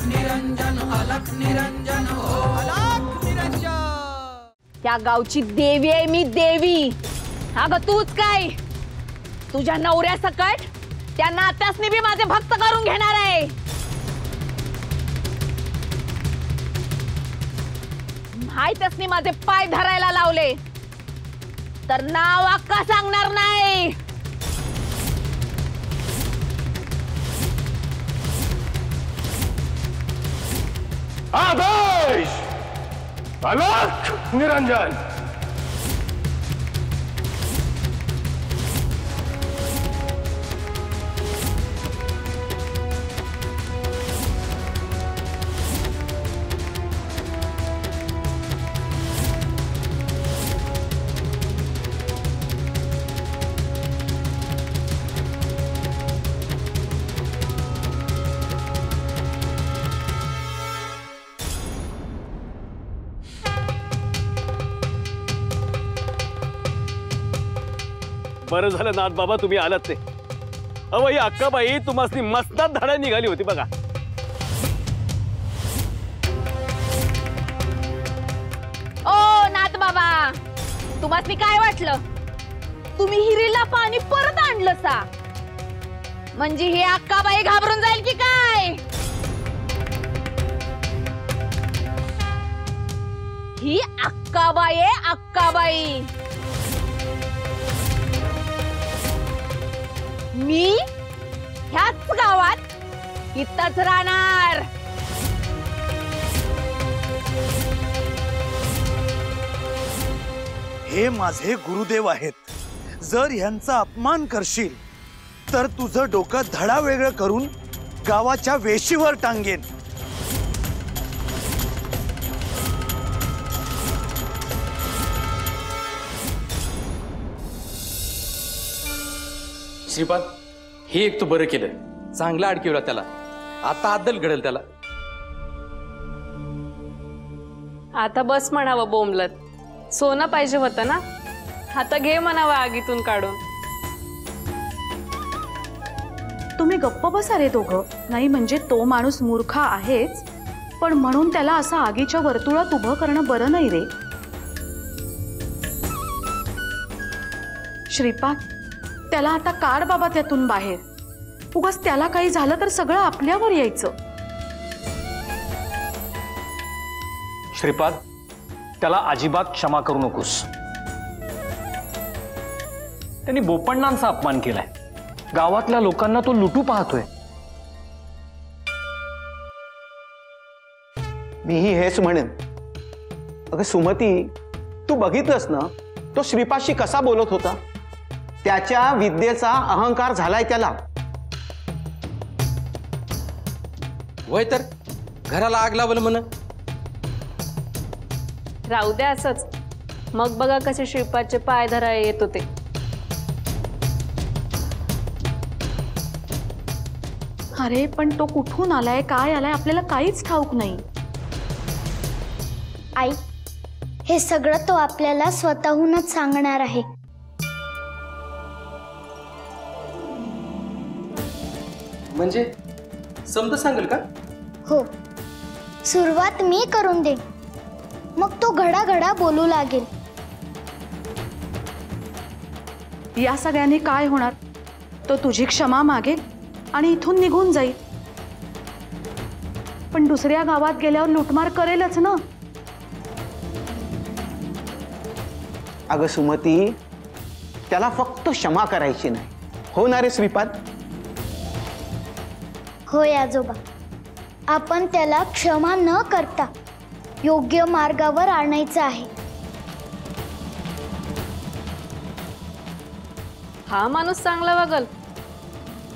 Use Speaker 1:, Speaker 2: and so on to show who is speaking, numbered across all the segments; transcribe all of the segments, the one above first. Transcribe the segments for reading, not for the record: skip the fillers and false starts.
Speaker 1: अलख निरंजन हो अलख निरंजन।
Speaker 2: त्या गावची देवी आहे मी, देवी। अगं तूच काय, तुझ्या नवऱ्या सकट त्या नात्यासनी बी माझे भक्त करून घेणार आहे। माहितसनी माझे पाय धरायला लावले तर नाव अक्का सांगणार नाही।
Speaker 3: आदेश अलख निरंजन। बरं झालं नाथ बाबा तुम्ही आलात ते। अहो ही अक्काबाई तुम्हासनी मस्तात धाडा निघाली होती बघा।
Speaker 2: ओ नाथ बाबा, तुम्हासनी काय वाटलं तुम्ही हिरीला पाणी परत आणलं सा म्हणजे ही अक्काबाई घाबरून जाईल की काय? ही अक्काबाई आहे, अक्काबाई। मी ह्याच गावात इथंच राहणार।
Speaker 4: हे माझे गुरुदेव आहेत, जर ह्यांचा अपमान करशील तर तुझं डोकं धडा वेगळं करून गावाच्या वेशीवर टांगेन।
Speaker 5: श्रीपाद, हे एक तू बरं केलं, चांगला अडकिवला त्याला। आता अद्दल घडेल त्याला।
Speaker 6: आता बस म्हणावं बोंबलत, सोनं पाहिजे होतं ना, आता घे म्हणावं आगीतून काढून।
Speaker 7: तुम्ही गप्प बसा रे दोघं। नाही म्हणजे तो माणूस मूर्ख आहेच, पण म्हणून त्याला असं आगीच्या वर्तुळात उभं करणं बरं नाही रे। श्रीपाद, त्याला आता काढ बाबा त्यातून बाहेर। उगाच त्याला काही झालं तर सगळं आपल्यावर यायचं।
Speaker 8: श्रीपाद, त्याला अजिबात क्षमा करू नकोस। त्यांनी बोपण्णांचा अपमान केलाय, गावातल्या लोकांना तो लुटू पाहतोय।
Speaker 9: मीही हेच म्हणेन। अगं सुमती, तू बघितलंस ना तो श्रीपादशी कसा बोलत होता? त्याच्या विद्येचा अहंकार झालाय त्याला।
Speaker 5: वय तर घराला आग लावलं म्हण।
Speaker 6: राहू द्या असंच, मग बघा कसे श्रीपादचे पाय धरायला येत होते।
Speaker 7: अरे पण तो कुठून आलाय, काय आलाय, आपल्याला काहीच ठाऊक नाही।
Speaker 10: आई, हे सगळं तो आपल्याला स्वतःहूनच सांगणार आहे।
Speaker 5: म्हणजे समजा सांगेल का?
Speaker 10: हो, सुरुवात मी करून देईन, मग तो घडा घडा बोलू लागेल।
Speaker 7: या सगळ्यांनी काय होणार? तो तुझी क्षमा मागेल आणि इथून निघून जाईल, पण दुसऱ्या गावात गेल्यावर लुटमार करेलच ना।
Speaker 9: अगं सुमती, त्याला फक्त क्षमा करायची नाही, हो ना रे श्रीपाद?
Speaker 10: होय आजोबा, आपण त्याला क्षमा न करता योग्य मार्गावर आणायचं आहे।
Speaker 6: हा माणूस चांगला वागल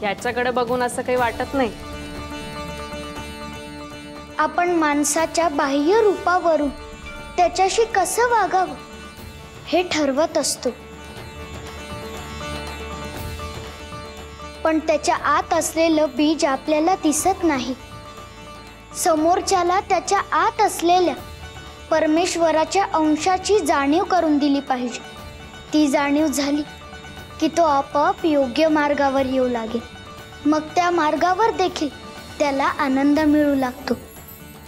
Speaker 6: याच्याकडे बघून असं काही वाटत नाही।
Speaker 10: आपण माणसाच्या बाह्य रूपावरून त्याच्याशी कसं वागावं हे ठरवत असतो, पण त्याच्या आत असलेलं बीज आपल्याला दिसत नाही। समोरच्याला त्याच्या आत असलेल्या परमेश्वराच्या अंशाची जाणीव करून दिली पाहिजे। ती जाणीव झाली की तो आपोआप योग्य मार्गावर येऊ लागेल। मग त्या मार्गावर देखील त्याला आनंद मिळू लागतो,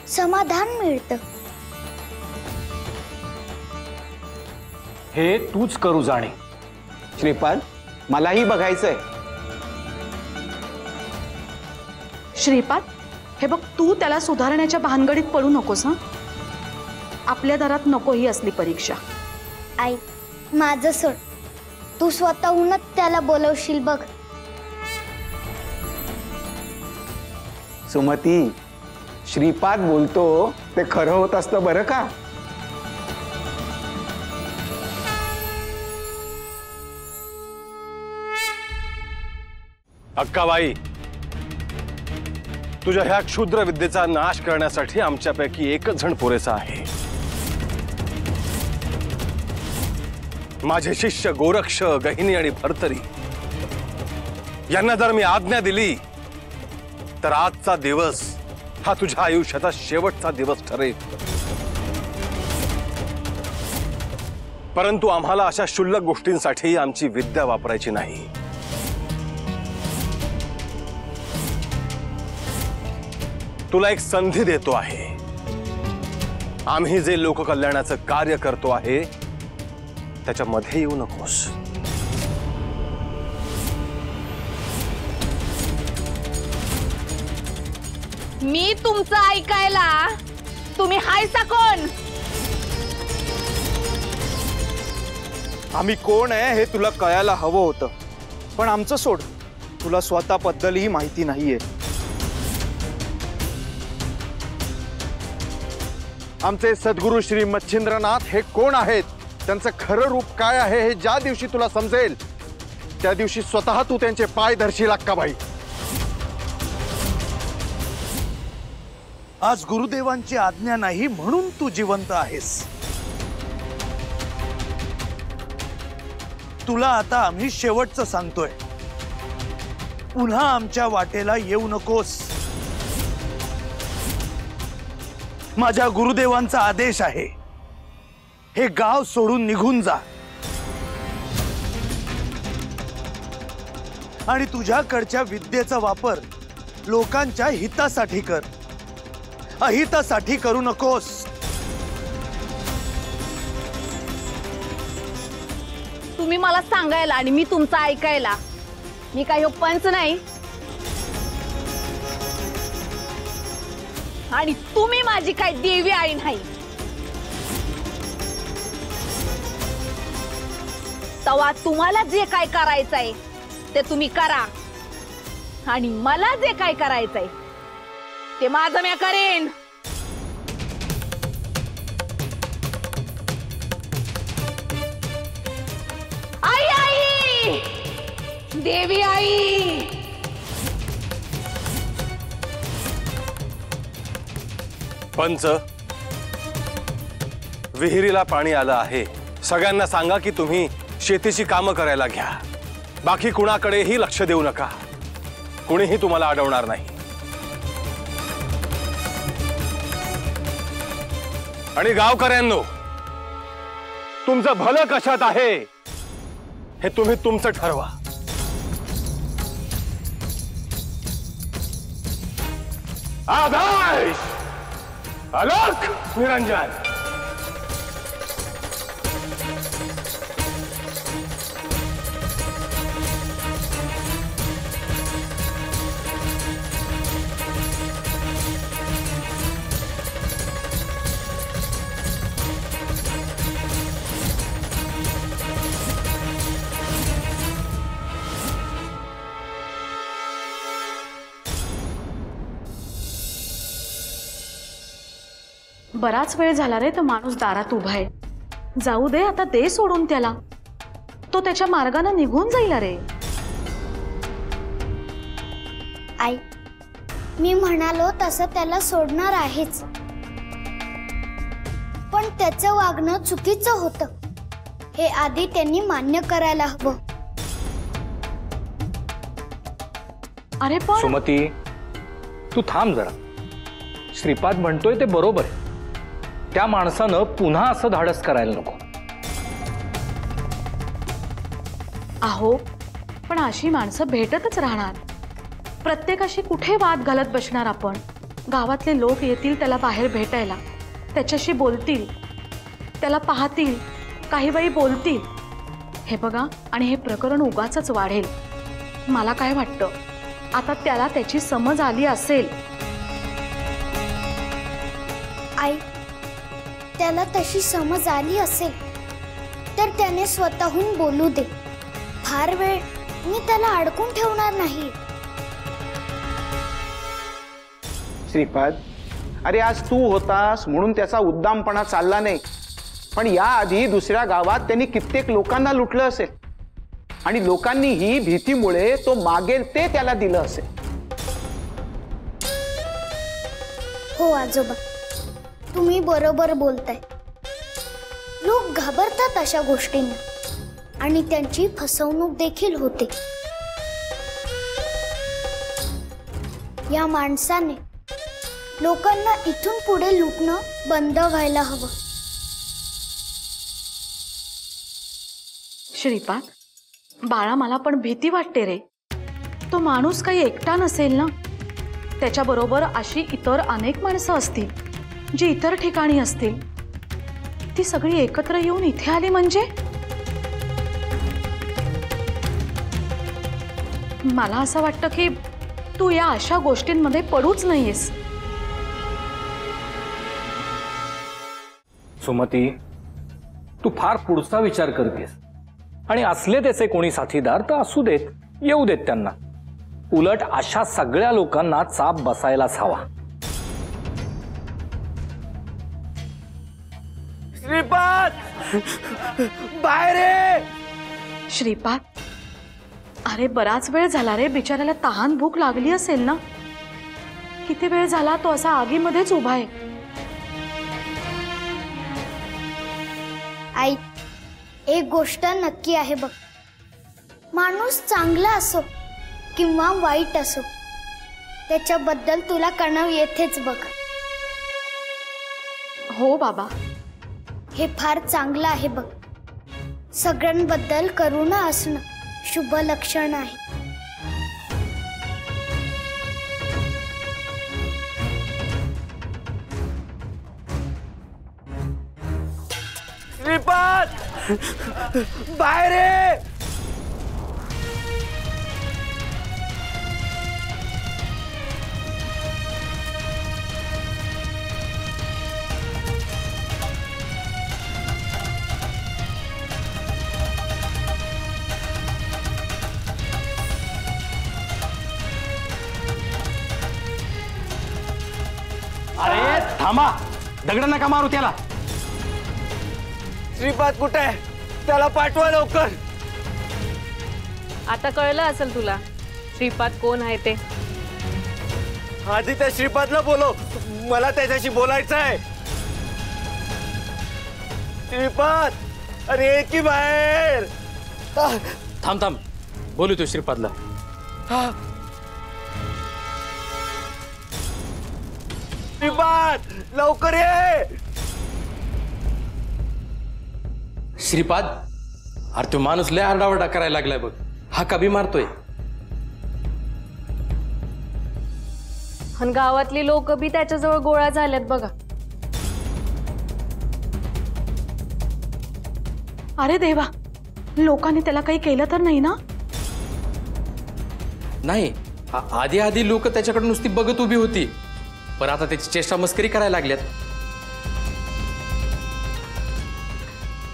Speaker 10: समाधान मिळतं.
Speaker 8: हे तूच करू जाणे.
Speaker 9: श्रीपाद, मलाही बघायचंय.
Speaker 7: श्रीपाद, हे बघ, तू त्याला सुधारण्याच्या भानगडीत पडू नकोस हं. आपल्या दारात नको ही असली परीक्षा.
Speaker 10: आई, माझं सोड, तू स्वतःहूनच त्याला बोलवशील बघ.
Speaker 9: सुमती, श्रीपाद बोलतो ते खरं होत असतं बरं का?
Speaker 3: अक्काबाई, तुझ्या ह्या क्षुद्र विद्येचा नाश करण्यासाठी आमच्यापैकी एकच जण पुरेसा आहे. माझे शिष्य गोरक्ष, गहिनी आणि भर्तरी यांना जर मी आज्ञा दिली तर आजचा दिवस हा तुझ्या आयुष्याचा शेवटचा दिवस ठरेल. परंतु आम्हाला अशा क्षुल्लक गोष्टींसाठी आमची विद्या वापरायची नाही. तुला एक संधी देतो आहे. आम्ही जे लोककल्याणाचं कार्य करतो आहे त्याच्यामध्ये येऊ नकोस.
Speaker 2: मी तुमचं ऐकायला तुम्ही हायसा कोण?
Speaker 4: आम्ही कोण आहे हे तुला कळायला हवं होतं, पण आमचं सोड, तुला स्वतःबद्दलही माहिती नाहीये. आमचे सद्गुरू श्री मच्छिंद्रनाथ हे कोण आहेत, त्यांचं खरं रूप काय आहे हे ज्या दिवशी तुला समजेल त्या दिवशी स्वतः तू त्यांचे पाय धरशील अक्काबाई. आज गुरुदेवांची आज्ञा नाही म्हणून तू जिवंत आहेस. तुला आता आम्ही शेवटचं सांगतोय, पुन्हा आमच्या वाटेला येऊ नकोस. माझ्या गुरुदेवांचा आदेश आहे, हे गाव सोडून निघून जा आणि तुझ्याकडच्या विद्येचा वापर लोकांच्या हितासाठी कर, अहितासाठी करू नकोस.
Speaker 2: तुम्ही मला सांगायला आणि मी तुमचं ऐकायला. मी काही पंच नाही आणि तुम्ही माझी काय देवी आई नाही. तेव्हा तुम्हाला जे काय करायचंय ते तुम्ही करा आणि मला जे काय करायचंय ते माझं मी करेन. आई आई, देवी आई.
Speaker 3: पंच, विहिरीला पाणी आलं आहे. सगळ्यांना सांगा की तुम्ही शेतीची कामं करायला घ्या. बाकी कुणाकडेही लक्ष देऊ नका. कुणीही तुम्हाला अडवणार नाही. आणि गावकऱ्यांनो, तुमचं भलं कशात आहे हे तुम्ही तुमचं ठरवा. आदेश, अलख निरंजन.
Speaker 7: बराच वेळ झाला रे, तर माणूस दारात उभा आहे. जाऊ दे आता, दे सोडून त्याला. तो त्याच्या मार्गाने निघून जाईल. अरे
Speaker 10: आई, मी म्हणालो तसं त्याला सोडणार आहेच, पण त्याचं वागणं चुकीचं होतं हे आधी त्यांनी मान्य करायला हवं.
Speaker 7: अरे पण
Speaker 8: सुमती, तू थांब जरा. श्रीपाद म्हणतोय ते बरोबर आहे. त्या माणसानं पुन्हा असं धाडस करायला नको.
Speaker 7: अहो, पण अशी माणसं भेटतच राहणार. प्रत्येकाशी कुठे वाद घालत बसणार आपण? गावातले लोक येतील त्याला बाहेर भेटायला, त्याच्याशी बोलतील, त्याला पाहतील, काही वेळी बोलतील. हे बघा, आणि हे प्रकरण उगाचच वाढेल. मला काय वाटतं, आता त्याला त्याची समज आली असेल.
Speaker 10: आई, त्याला तशी समज आली असेल तर त्याने स्वतःहून बोलू दे. फार वेळ मी त्याला अडकून ठेवणार नाही.
Speaker 9: श्रीपाद, अरे आज तू होतास म्हणून त्याचा उद्दामपणा चालला नाही, पण याआधी दुसऱ्या गावात त्यांनी कित्येक लोकांना लुटलं असेल आणि लोकांनी ही भीतीमुळे तो मागेल ते त्याला दिलं असेल.
Speaker 10: हो आजोबा, तुम्ही बरोबर बोलताय. लोक घाबरतात अशा गोष्टींना आणि त्यांची फसवणूक देखील होते. या माणसाने लोकांना इथून पुढे लुटणं बंद व्हायला हवं.
Speaker 7: श्रीपाद, बाळा, मला पण भीती वाटते रे. तो माणूस काही एकटा नसेल ना? त्याच्याबरोबर अशी इतर अनेक माणसं असतील जी इतर ठिकाणी असतील. ती सगळी एकत्र येऊन इथे आली म्हणजे? मला असं वाटतं की तू या अशा गोष्टींमध्ये पडूच नाहीयेस.
Speaker 8: सुमती, तू फार पुढचा विचार करतेस. आणि असले त्याचे कोणी साथीदार तर असू देत, येऊ देत त्यांना. उलट अशा सगळ्या लोकांना चाप बसायलाच हवा.
Speaker 4: श्रीपाद, बाहेर ये.
Speaker 7: श्रीपाद, अरे बराच वेळ झाला रे. बिचाऱ्याला तहान भूक लागली असेल ना? किती वेळ झाला तो असा आगीमध्येच उभा आहे.
Speaker 10: आई, एक गोष्ट नक्की आहे बघ, माणूस चांगला असो किंवा वाईट असो, त्याच्याबद्दल तुला कळव येतेच बघ.
Speaker 7: हो बाबा,
Speaker 10: हे फार चांगलं आहे बघ. सगळ्यांबद्दल करुणा असणं शुभ लक्षण आहे.
Speaker 4: श्रीपाद, बाहेर ये.
Speaker 5: अरे थांबा, दगड नका मारू त्याला.
Speaker 4: श्रीपाद कुठे आहे? त्याला पाठवा लवकर.
Speaker 6: आता कळलं असेल तुला श्रीपाद कोण आहे ते.
Speaker 4: आधी त्या श्रीपादला बोलव, मला त्याच्याशी बोलायचं आहे. श्रीपाद, अरे ये की बाहेर.
Speaker 5: थांब थांब, बोलू तो श्रीपादला.
Speaker 4: श्रीपाद, लवकर ये.
Speaker 5: श्रीपाद, अरे तो माणूस लय आरडाओरडा करायला लागलाय बघ. हा कभी मारतोय.
Speaker 6: आणि गावातली लोक बी त्याच्याजवळ गोळा झाल्यात बघा.
Speaker 7: अरे देवा, लोकांनी त्याला काही केलं तर नाही ना?
Speaker 5: नाही, आधी आधी लोक त्याच्याकडे नुसती बघत उभी होती, पण आता त्याची चेष्टा मस्करी करायला लागल्यात.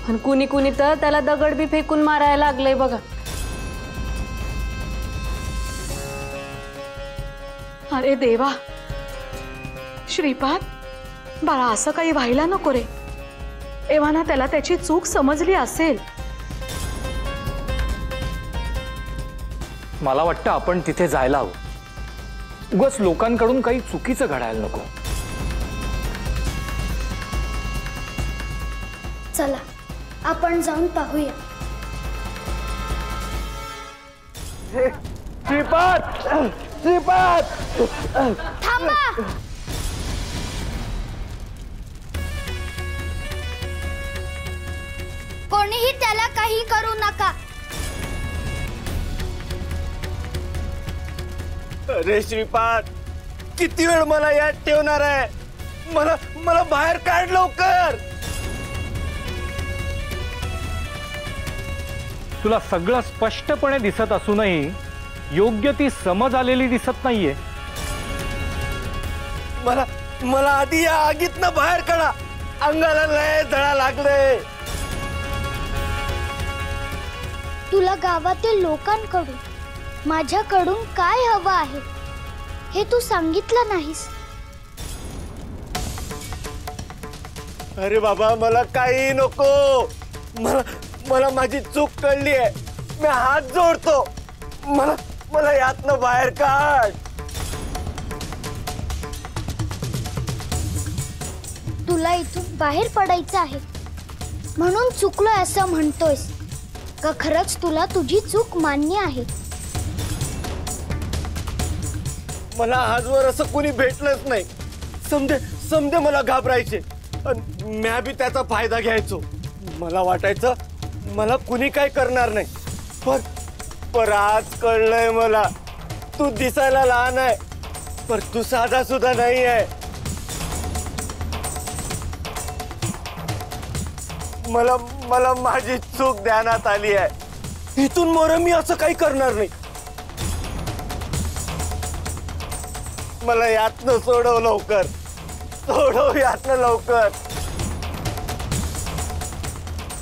Speaker 6: आणि कुणी कुणी तर त्याला दगड बी फेकून मारायला लागलंय बघा.
Speaker 7: अरे देवा, श्रीपाद, बाळा, असं काही व्हायला नको रे. एव्हाना त्याला त्याची चूक समजली असेल.
Speaker 8: मला वाटतं आपण तिथे जायला हवं. उगाच लोकांकडून काही चुकीचं घडायला नको.
Speaker 10: चला, आपण जाऊन पाहूया.
Speaker 4: श्रीपाद, श्रीपाद,
Speaker 10: थांबा. कोणीही त्याला काही करू नका.
Speaker 4: अरे श्रीपाद, किती वेळ मला यात ठेवणार आहे? मला मला बाहेर काढ लवकर.
Speaker 8: तुला सगळं स्पष्टपणे दिसत असूनही योग्य ती समज आलेली दिसत नाहीये.
Speaker 4: मला मला आधी या आगीतनं बाहेर काढा. अंगाला लय जळा लागले.
Speaker 10: तुला गावातील लोकांकडून माझ्याकडून काय हवं आहे हे तू सांगितलं नाहीस.
Speaker 4: अरे बाबा, मला काही नको. मला मला माझी चूक कळली आहे. मी हात जोडतो. मला मला यातनं बाहेर काढ.
Speaker 10: तुला इथून बाहेर पडायचं आहे म्हणून चुकलोय असं म्हणतोयस का खरंच तुला तुझी चूक मान्य आहे?
Speaker 4: मला आजवर असं कुणी भेटलंच नाही. समजे मला घाबरायचे. म्या बी त्याचा फायदा घ्यायचो. मला वाटायचं मला कुणी काय करणार नाही. पर आज कळलंय मला, तू दिसायला लहान आहे पर तू साधा सुद्धा नाही आहे. मला माझी चूक ध्यानात आली आहे. इथून मोर मी असं काही करणार नाही. मला यातनं सोडव लवकर. सोडव यातनं लवकर.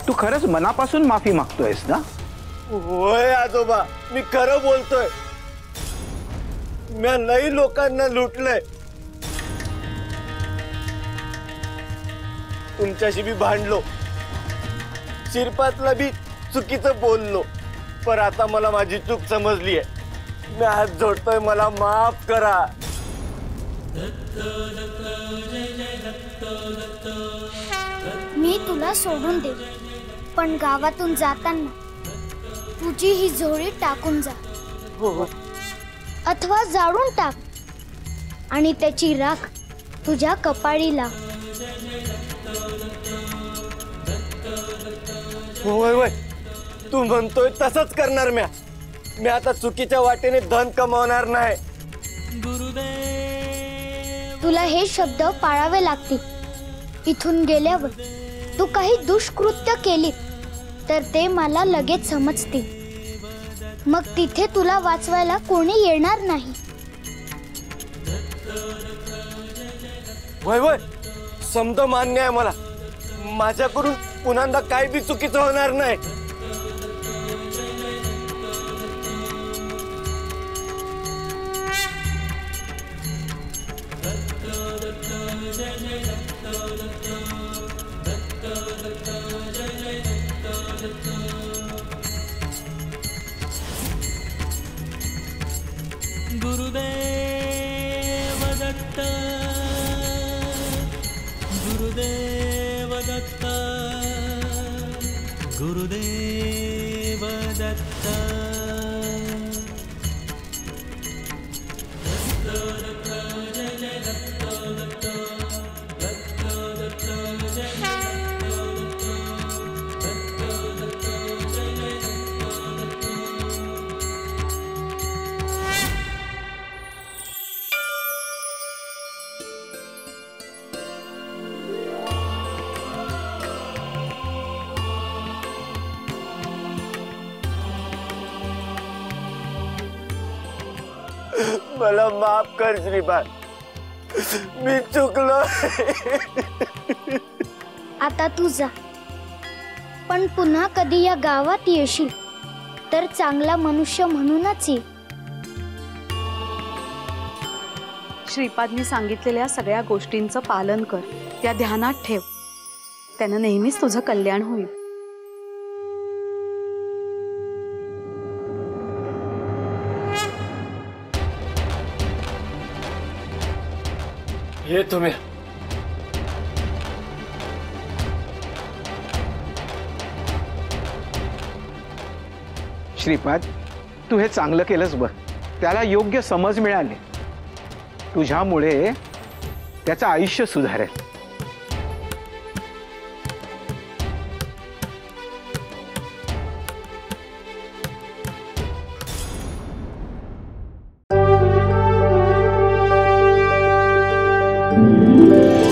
Speaker 9: तू खरंच मनापासून माफी मागतोयस ना?
Speaker 4: होय आजोबा, मी खरं बोलतोय. मी लई लोकांना लुटलंय. तुमच्याशी बी भांडलो. शिरपातला बी चुकीचं बोललो. पर आता मला माझी चूक समजली आहे. मी हात जोडतोय, मला माफ करा.
Speaker 10: मी तुला सोडून दे, पण गावातून जाताना तुझी ही झोळी टाकून जा. अथवा जाळून टाक आणि त्याची राख तुझ्या कपाळी लाव.
Speaker 4: होय होय, तू म्हणतोय तसंच करणार. मी आता चुकीच्या वाटेने धन कमावणार नाही.
Speaker 10: तुला हे शब्द पाळावे लागतील. इथून गेल्यावर तू काही दुष्कृत्य केली तर ते मला लगेच समजतील. मग तिथे तुला वाचवायला कोणी येणार नाही.
Speaker 4: होय होय, समज मान्य आहे मला. माझ्याकडून पुन्हा काय बी चुकीचं होणार नाही.
Speaker 1: गुरुदेव दत्त, गुरुदेव दत्त, गुरुदेव दत्त.
Speaker 4: मला माफ कर श्रीपाद, मी चुकलो.
Speaker 10: आता तू जा, पण पुन्हा कधी या गावात येशील तर चांगला मनुष्य म्हणूनच ये.
Speaker 7: श्रीपादनी सांगितलेल्या सगळ्या गोष्टींचं पालन कर. त्या ध्यानात ठेव. त्यानं नेहमीच तुझं कल्याण होईल.
Speaker 4: हे तुम्ही
Speaker 9: श्रीपाद, तू हे चांगलं केलंस बघ. त्याला योग्य समज मिळाली. तुझ्यामुळे त्याचं आयुष्य सुधारेल.
Speaker 10: आहे